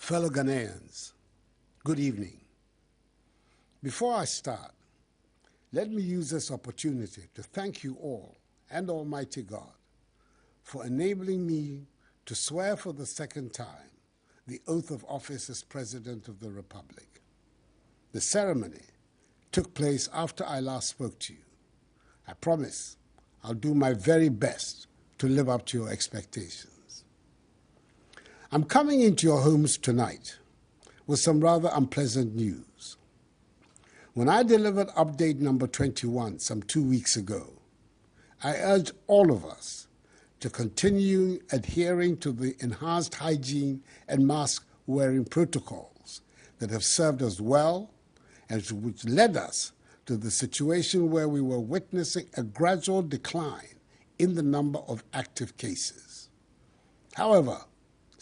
Fellow Ghanaians, good evening. Before I start, let me use this opportunity to thank you all and Almighty God for enabling me to swear for the second time the oath of office as President of the Republic. The ceremony took place after I last spoke to you. I promise I'll do my very best to live up to your expectations. I'm coming into your homes tonight with some rather unpleasant news. When I delivered update number 21 some 2 weeks ago, I urged all of us to continue adhering to the enhanced hygiene and mask-wearing protocols that have served us well and which led us to the situation where we were witnessing a gradual decline in the number of active cases. However,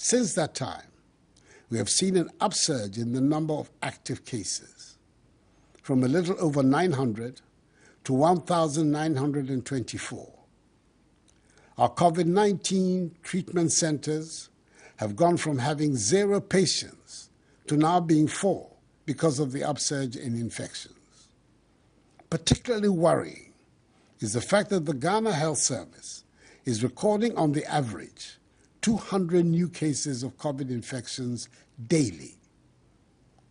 since that time, we have seen an upsurge in the number of active cases, from a little over 900 to 1,924. Our COVID-19 treatment centers have gone from having 0 patients to now being 4 because of the upsurge in infections. Particularly worrying is the fact that the Ghana Health Service is recording on the average 200 new cases of COVID infections daily.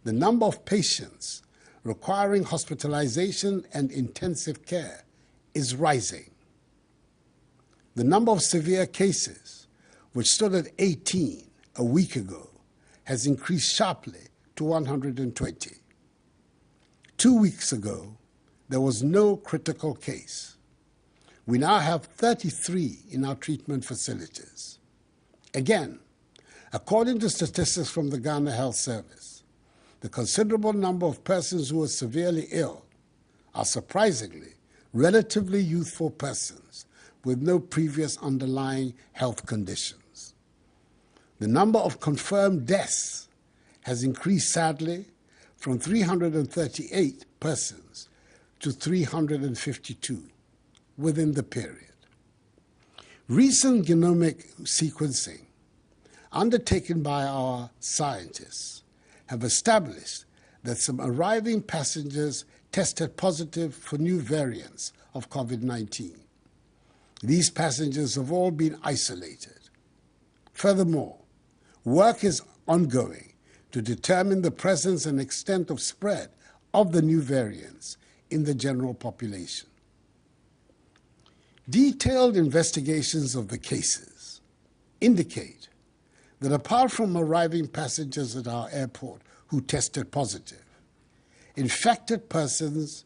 The number of patients requiring hospitalization and intensive care is rising. The number of severe cases, which stood at 18 a week ago, has increased sharply to 120. 2 weeks ago, there was no critical case. We now have 33 in our treatment facilities. Again, according to statistics from the Ghana Health Service, the considerable number of persons who are severely ill are surprisingly relatively youthful persons with no previous underlying health conditions. The number of confirmed deaths has increased sadly from 338 persons to 352 within the period. Recent genomic sequencing undertaken by our scientists have established that some arriving passengers tested positive for new variants of COVID-19. These passengers have all been isolated. Furthermore, work is ongoing to determine the presence and extent of spread of the new variants in the general population. Detailed investigations of the cases indicate that apart from arriving passengers at our airport who tested positive, infected persons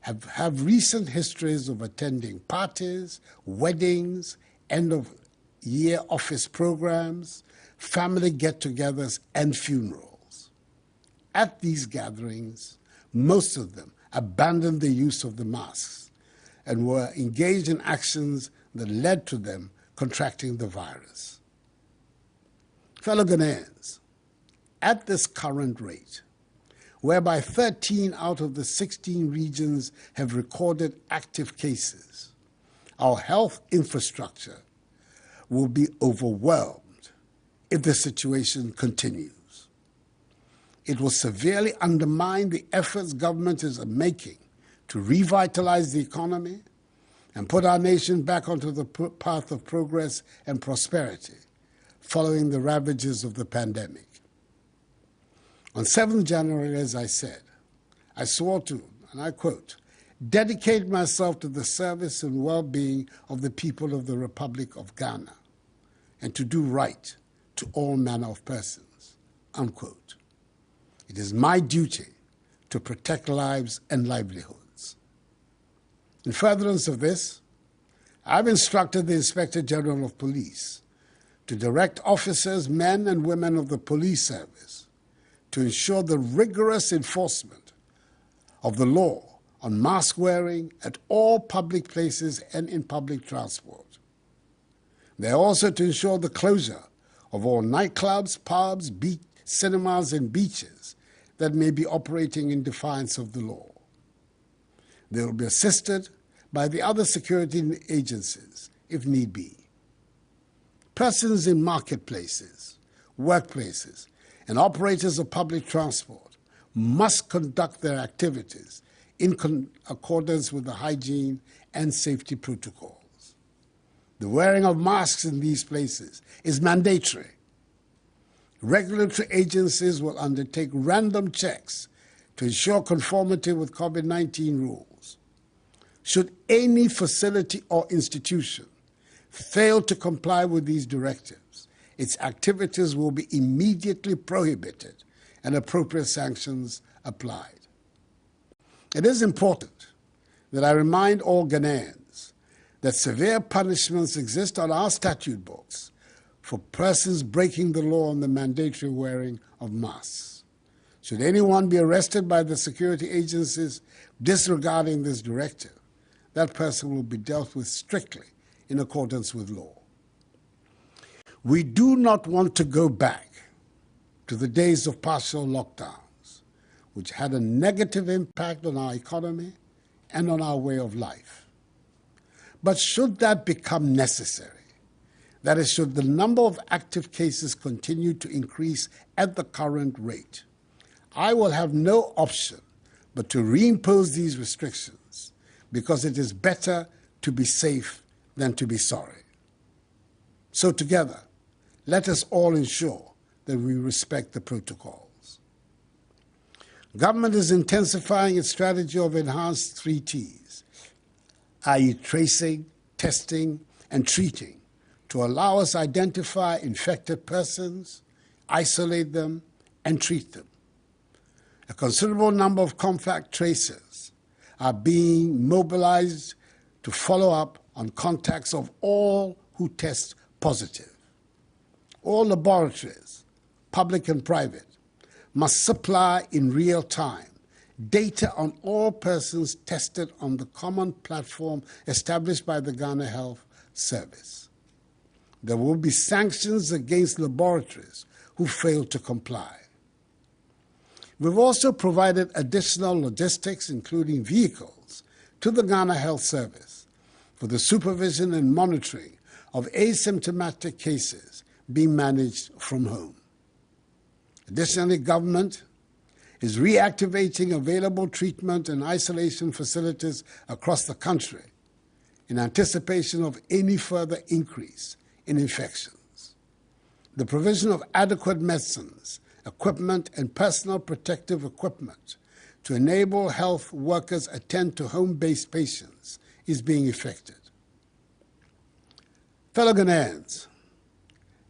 have recent histories of attending parties, weddings, end-of-year office programs, family get-togethers, and funerals. At these gatherings, most of them abandoned the use of the masks and were engaged in actions that led to them contracting the virus. Fellow Ghanaians, at this current rate, whereby 13 out of the 16 regions have recorded active cases, our health infrastructure will be overwhelmed if the situation continues. It will severely undermine the efforts government is making to revitalize the economy and put our nation back onto the path of progress and prosperity following the ravages of the pandemic. On 7th January, as I said, I swore to, and I quote, dedicate myself to the service and well-being of the people of the Republic of Ghana and to do right to all manner of persons, unquote. It is my duty to protect lives and livelihoods. In furtherance of this, I've instructed the Inspector General of Police to direct officers, men and women of the police service to ensure the rigorous enforcement of the law on mask wearing at all public places and in public transport. They are also to ensure the closure of all nightclubs, pubs, cinemas and beaches that may be operating in defiance of the law. They will be assisted by the other security agencies if need be. Persons in marketplaces, workplaces, and operators of public transport must conduct their activities in accordance with the hygiene and safety protocols. The wearing of masks in these places is mandatory. Regulatory agencies will undertake random checks to ensure conformity with COVID-19 rules. Should any facility or institution fail to comply with these directives, its activities will be immediately prohibited and appropriate sanctions applied. It is important that I remind all Ghanaians that severe punishments exist on our statute books for persons breaking the law on the mandatory wearing of masks. Should anyone be arrested by the security agencies disregarding this directive, that person will be dealt with strictly in accordance with law. We do not want to go back to the days of partial lockdowns, which had a negative impact on our economy and on our way of life. But should that become necessary, that is, should the number of active cases continue to increase at the current rate, I will have no option but to reimpose these restrictions, because it is better to be safe than to be sorry. So together, let us all ensure that we respect the protocols. Government is intensifying its strategy of enhanced 3 Ts, i.e. tracing, testing, and treating, to allow us to identify infected persons, isolate them, and treat them. A considerable number of contact tracers are being mobilized to follow up on contacts of all who test positive. All laboratories, public and private, must supply in real time data on all persons tested on the common platform established by the Ghana Health Service. There will be sanctions against laboratories who fail to comply. We've also provided additional logistics, including vehicles, to the Ghana Health Service for the supervision and monitoring of asymptomatic cases being managed from home. Additionally, government is reactivating available treatment and isolation facilities across the country in anticipation of any further increase in infections. The provision of adequate medicines, equipment, and personal protective equipment to enable health workers attend to home-based patients is being effected. Fellow Ghanaians,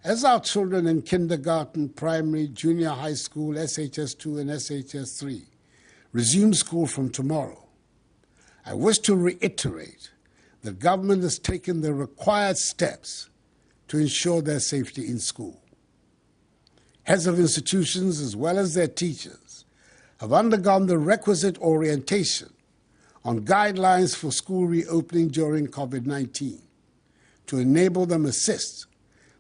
as our children in kindergarten, primary, junior high school, SHS2 and SHS3 resume school from tomorrow, I wish to reiterate that government has taken the required steps to ensure their safety in school. Heads of institutions, as well as their teachers, have undergone the requisite orientation on guidelines for school reopening during COVID-19 to enable them assist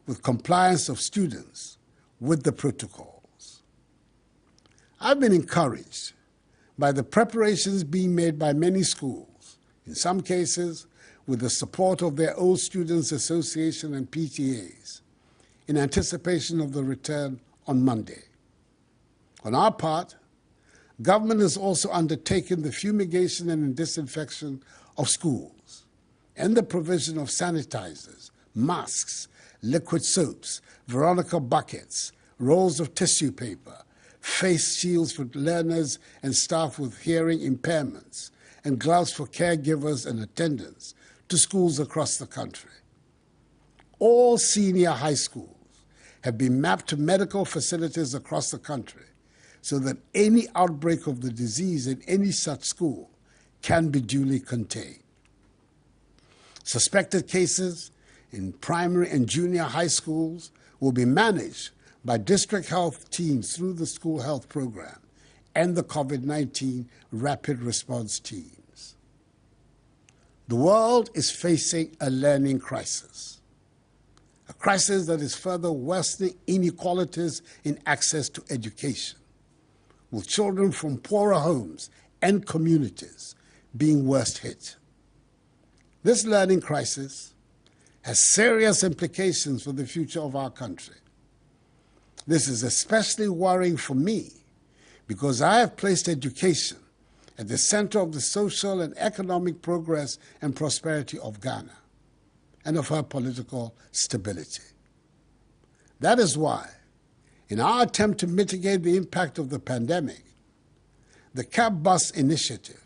with compliance of students with the protocols. I've been encouraged by the preparations being made by many schools, in some cases with the support of their old Students Association and PTAs, in anticipation of the return on Monday. On our part, government has also undertaken the fumigation and disinfection of schools and the provision of sanitizers, masks, liquid soaps, Veronica buckets, rolls of tissue paper, face shields for learners and staff with hearing impairments, and gloves for caregivers and attendants to schools across the country. All senior high schools have been mapped to medical facilities across the country so that any outbreak of the disease in any such school can be duly contained. Suspected cases in primary and junior high schools will be managed by district health teams through the school health program and the COVID-19 rapid response teams. The world is facing a learning crisis, a crisis that is further worsening inequalities in access to education, with children from poorer homes and communities being worst hit. This learning crisis has serious implications for the future of our country. This is especially worrying for me because I have placed education at the center of the social and economic progress and prosperity of Ghana and of her political stability. That is why, in our attempt to mitigate the impact of the pandemic, the CAP Bus initiative,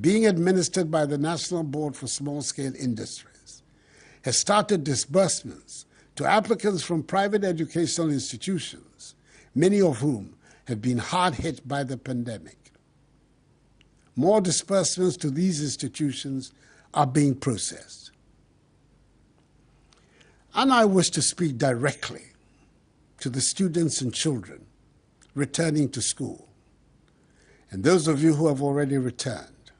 being administered by the National Board for Small-Scale Industries, has started disbursements to applicants from private educational institutions, many of whom have been hard hit by the pandemic. More disbursements to these institutions are being processed. And I wish to speak directly to the students and children returning to school, and those of you who have already returned.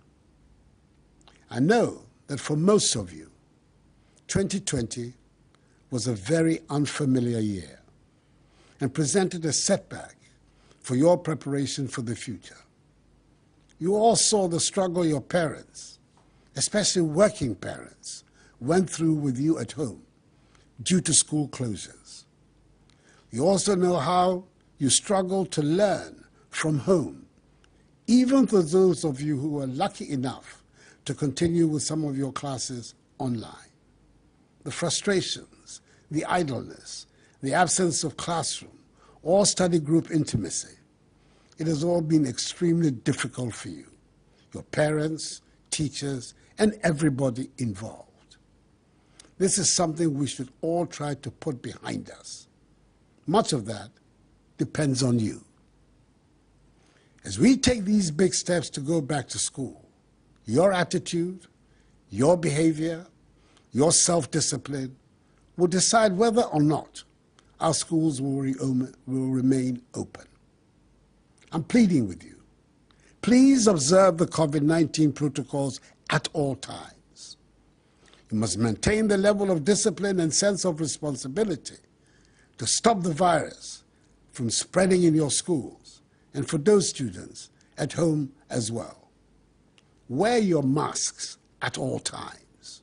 I know that for most of you, 2020 was a very unfamiliar year and presented a setback for your preparation for the future. You all saw the struggle your parents, especially working parents, went through with you at home due to school closures. You also know how you struggled to learn from home, even for those of you who were lucky enough to continue with some of your classes online. The frustrations, the idleness, the absence of classroom or study group intimacy, it has all been extremely difficult for you, your parents, teachers, and everybody involved. This is something we should all try to put behind us. Much of that depends on you. As we take these big steps to go back to school, your attitude, your behavior, your self-discipline will decide whether or not our schools will remain open. I'm pleading with you. Please observe the COVID-19 protocols at all times. You must maintain the level of discipline and sense of responsibility to stop the virus from spreading in your schools and for those students at home as well. Wear your masks at all times.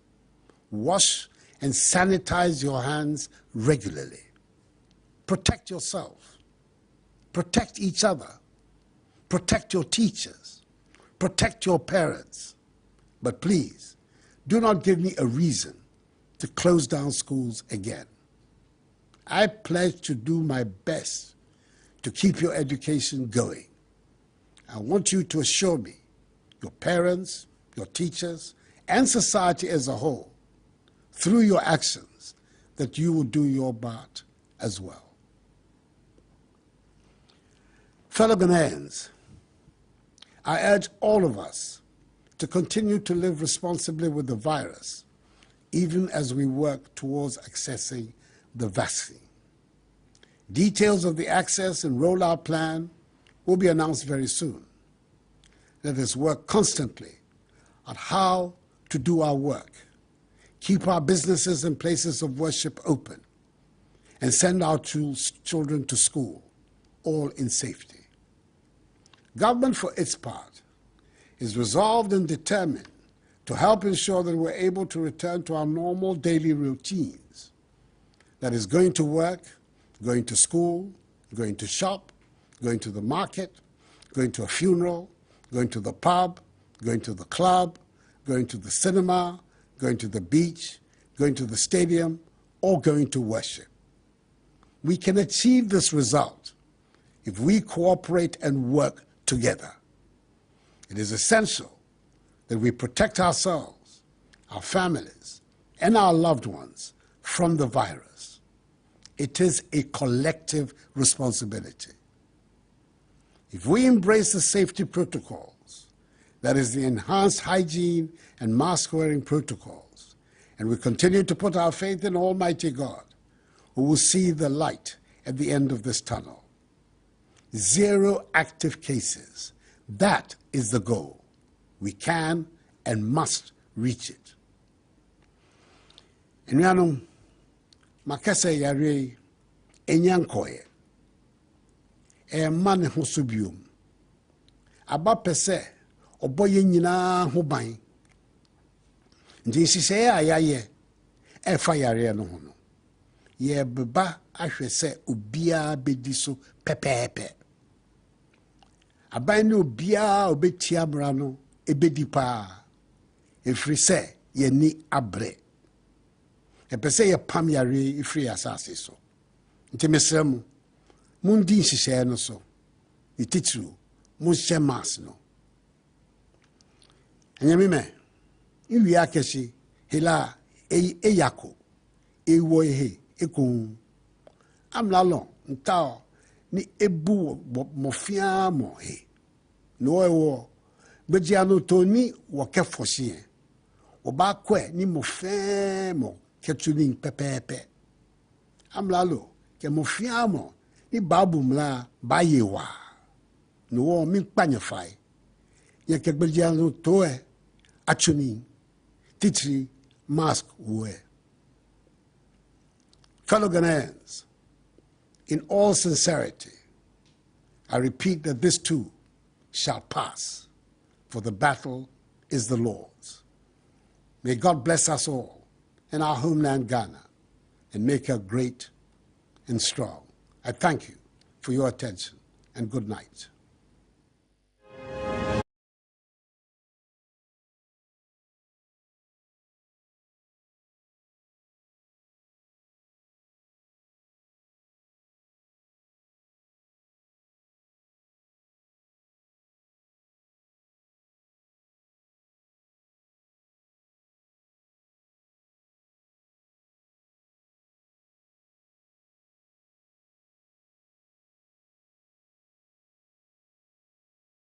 Wash and sanitize your hands regularly. Protect yourself. Protect each other. Protect your teachers. Protect your parents. But please, do not give me a reason to close down schools again. I pledge to do my best to keep your education going. I want you to assure me, your parents, your teachers, and society as a whole, through your actions, that you will do your part as well. Fellow Ghanaians, I urge all of us to continue to live responsibly with the virus, even as we work towards accessing the vaccine. Details of the access and rollout plan will be announced very soon. Let us work constantly on how to do our work, keep our businesses and places of worship open, and send our children to school, all in safety. Government, for its part, is resolved and determined to help ensure that we're able to return to our normal daily routines. That is going to work, going to school, going to shop, going to the market, going to a funeral, going to the pub, going to the club, going to the cinema, going to the beach, going to the stadium, or going to worship. We can achieve this result if we cooperate and work together. It is essential that we protect ourselves, our families, and our loved ones from the virus. It is a collective responsibility. If we embrace the safety protocols, that is the enhanced hygiene and mask-wearing protocols, and we continue to put our faith in Almighty God, who will see the light at the end of this tunnel. 0 active cases. That is the goal. We can and must reach it. Enuanom, makasa yare enyankoye. Man ho so biom. Aba pese oboye nyina ho ban. Ndi sise ayaye e fa yare no ho no. ye beba ahwe se obia bedi so pepepe. Aban ne obia obetia bra no ebedi pa. Efiri se ye ni abre. Epese ye pam yare ifiri asase so. Nti mesremu mundi nhihye no so. Ititru munhye mas no. Anyamime iwi akesi hela eyako ewo ehe ekun amlalo nta ni ebu mofia mo he no ewo gbejia no toni wo kefosie oba kwe ni mofe mo ketuni pepepe amlalo ke mofia mo ni babu mla bayewa no wo mi kpanyefai ye ke gbejia no to e atuni titri mask wear. Fellow Ghanaians, in all sincerity, I repeat that this too shall pass, for the battle is the Lord's. May God bless us all in our homeland Ghana and make her great and strong. I thank you for your attention and good night.